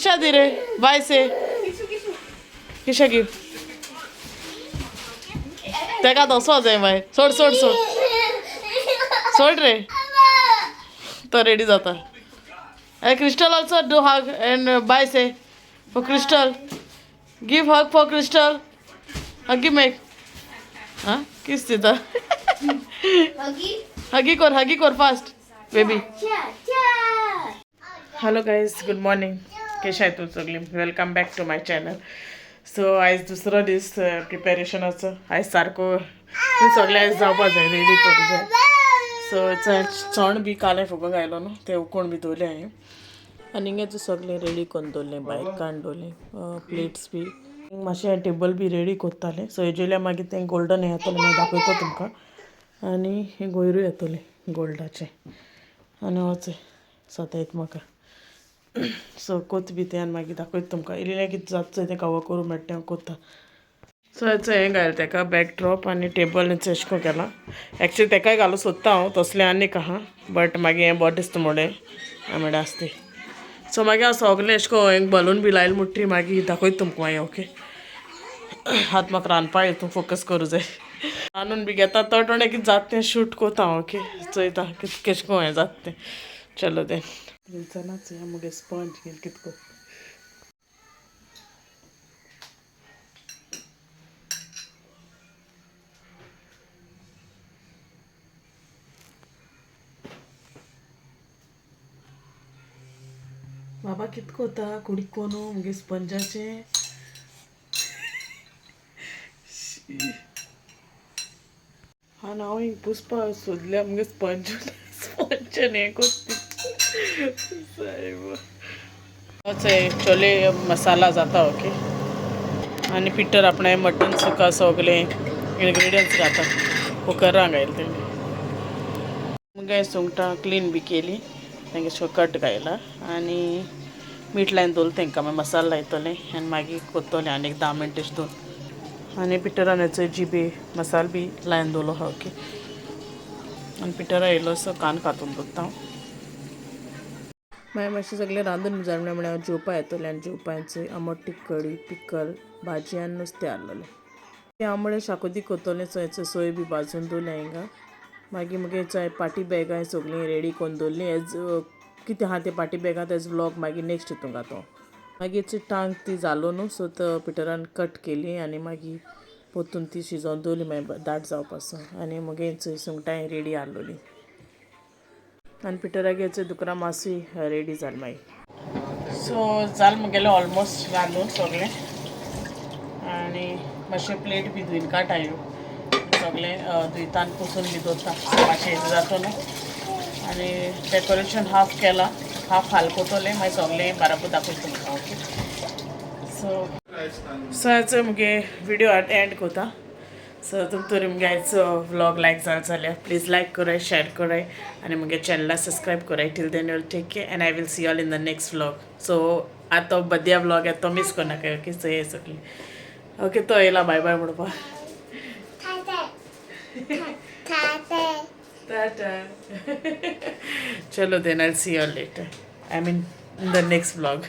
किशा दे रे bye से किशा give तेका तसो जाय बाय सोड सोड सोड सोड रे तो रेडी जाता Hey, Crystal also do hug and bye say for Crystal. Give hug for Crystal. Huggy make. Huh? Kiss देता. Huggy कर fast, baby. Hello guys, good morning. कशा आहे तू सगळी? Welcome back to my channel. So आज दुसरा दिस preparation असं आज सारखं सगळे आज जावपाक जाय रेडी करू जाय. सो चण बी काले फुगो घायलो न्हू ते उकोण बी दवरले हांवें आनी हिंगाचे सगळे रेडी करून दवरलें भायर काडून दवरलें प्लेट्स बी मातशें टेबल बी रेडी करतालें सो हेजेल्या मागीर तें गोल्डन हें येतलें मागीर दाखयता तुमकां आनी हें गोयरूय येतलें गोल्डाचें आनी होचें सतयत म्हाका सो कोत बी तें आनी मागीर दाखयता तुमकां इल्लें कितें जाता तें कवर करूं मेळटा तें कोता सो हेचो हें घाल तेका बॅकड्रॉप आनी टेबल हेचो एशें कोन्न केलां एक्चुली तेकाय घालूं सोदता हांव तसलें आनीक आहा बट मागीर हें बरें दिसता मोडे आमडे आसता सो मागीर हांव सगलें एशें कोन्न एक बलून बी लायले म्हणटी मागीर दाखयता तुमकां मागीर ओके आतां म्हाका रांदपा हितून फोकस करूं जाय रांदून बी घेता तोंडे कितें जाता तें शूट कोता हांव ओके चोयता केशें कोन्न हें जाता तें चलो तें विचारनाच मुगे स्पंज घेवन कितें को बाबा कितें कोता कुडीक कोनू मुगे स्पंजाचें हा हांव पुसपा सोदल्या मुगे स्पंजन हें कोत्ती छोले मसाला जाता ओके आनी पिटर आपणें मटन सुका सगलें इन्ग्रेडियंट्स घाता कुकरान घायल तें मुगे सुंगटां क्लीन बी केली तेंगे कट घायला आनी मीठ लायन दवरलें तेंकां मागीर मसाला लायतलें आनी मागीर कोत्तोलें आनी एक 10 मिनट अशें दवरून आनी पिटरान हेचो जिबे मसाला बी लायन दवरलो आहा ओके आनी पिटरा येयलो सो कान कातून दवरता हांव मागीर मातशें सगळें रांदून जालें म्हळ्यार हांव जेवपा येतलें आनी जेवपाचें आमट कडी पिकल भाजी आनी नुस्तें हाडलेलें तें आमळे शाकोती कोत्तोलें सो हेचो सोय बी भाजून दवरलें हिंगा मागीर मुगे चाय पार्टी बॅगां सगळीं रेडी करून दवरलीं हेज कितें आहा तें पार्टी बॅगां तेजो व्लॉग मागीर नेक्स्ट हितून घातो मागीर टांग ती जालो न्हू सो तो पिटरान कट केली आनी मागीर पोतून ती शिजोवन दवरली मागीर दाट जावपाचो आनी मुगे चोय सुंगटां रेडी हाडलोलीं आनी पिटरागे हेचो दुकरा मासूय रेडी जालें मागीर सो जालें मुगेलें ऑलमोस्ट रांदून सगलें आनी मातशें प्लेट बी धुवन काडटा सगलें धुयता आनी पुसून बी दवरता मातशें हें जाता न्हू आनी डेकोरेशन हाफ केलां हाफ कोतोलें मागीर सगलें बाराबूर दाखयता तुमकां ओके सो हेचो मुगे विडियो एंड कोता सो तुमतोरी मुगे आयचो व्लॉग लायक जालो जाल्यार प्लीज लायक कराय शेअर कराय आनी मुगे चॅनला सबस्क्रायब कराय till then you will take care and I will see all in the next vlog so आतां बद्या व्लॉग येता तो मिस करनाका ओके सो हे सगळी ओके तो येयला बाय बाय म्हणपा Tata. Chalo then I'll see you all later. I mean in the next vlog.